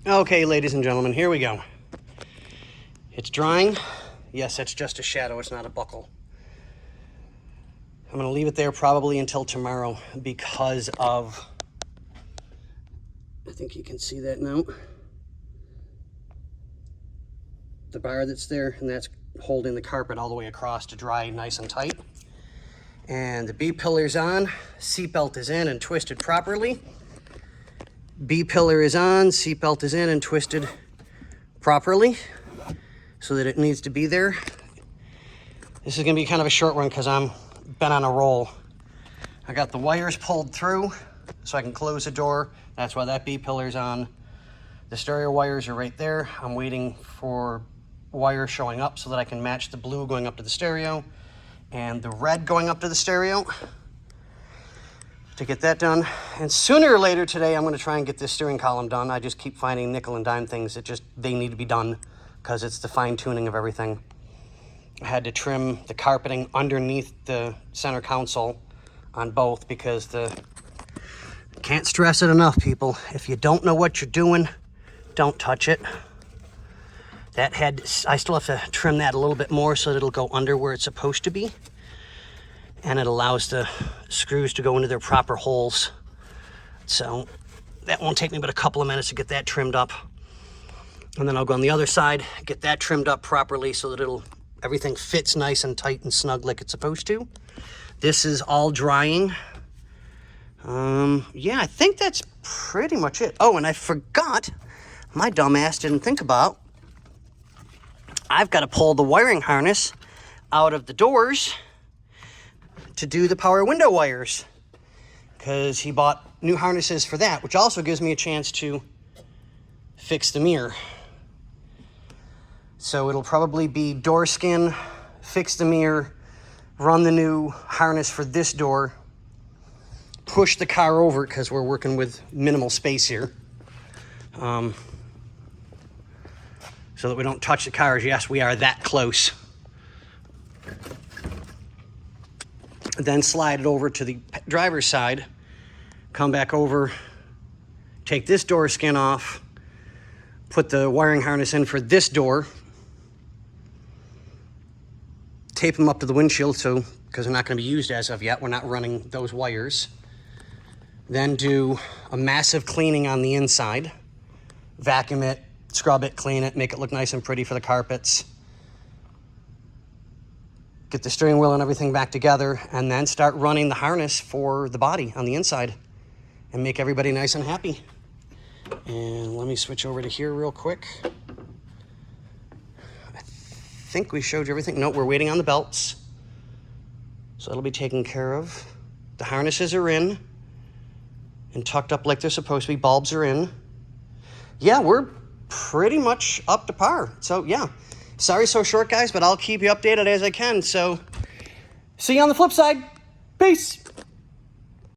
Okay, ladies and gentlemen, here we go. It's drying. Yes, it's just a shadow, it's not a buckle. I'm gonna leave it there probably until tomorrow because of, I think you can see that now, the bar that's there, and that's holding the carpet all the way across to dry nice and tight. And the B-pillar's on, seatbelt is in and twisted properly. B-pillar is on, seatbelt is in and twisted properly so that it needs to be there. This is gonna be kind of a short one because I'm been on a roll. I got the wires pulled through so I can close the door. That's why that B-pillar's on. The stereo wires are right there. I'm waiting for wires showing up so that I can match the blue going up to the stereo and the red going up to the stereo to get that done. And sooner or later today, I'm going to try and get this steering column done. I just keep finding nickel and dime things that they need to be done because it's the fine tuning of everything. I had to trim the carpeting underneath the center console on both because can't stress it enough, people. If you don't know what you're doing, don't touch it. That head, I still have to trim that a little bit more so that it'll go under where it's supposed to be. And it allows the screws to go into their proper holes. So that won't take me but a couple of minutes to get that trimmed up. And then I'll go on the other side, get that trimmed up properly so that everything fits nice and tight and snug like it's supposed to. This is all drying. Yeah, I think that's pretty much it. Oh, and I forgot, my dumbass didn't think about, I've got to pull the wiring harness out of the doors to do the power window wires because he bought new harnesses for that, which also gives me a chance to fix the mirror. So it'll probably be door skin, fix the mirror, run the new harness for this door, push the car over because we're working with minimal space here. So that we don't touch the cars. Yes, we are that close. Then slide it over to the driver's side, come back over, take this door skin off, put the wiring harness in for this door, tape them up to the windshield because they're not going to be used as of yet. We're not running those wires. Then do a massive cleaning on the inside, vacuum it, scrub it, clean it, make it look nice and pretty for the carpets. Get the steering wheel and everything back together, and then start running the harness for the body on the inside and make everybody nice and happy. And let me switch over to here real quick. I think we showed you everything. No, we're waiting on the belts. So that'll be taken care of. The harnesses are in and tucked up like they're supposed to be. Bulbs are in. Yeah, we're pretty much up to par. So yeah, sorry so short, guys, but I'll keep you updated as I can. So see you on the flip side. Peace.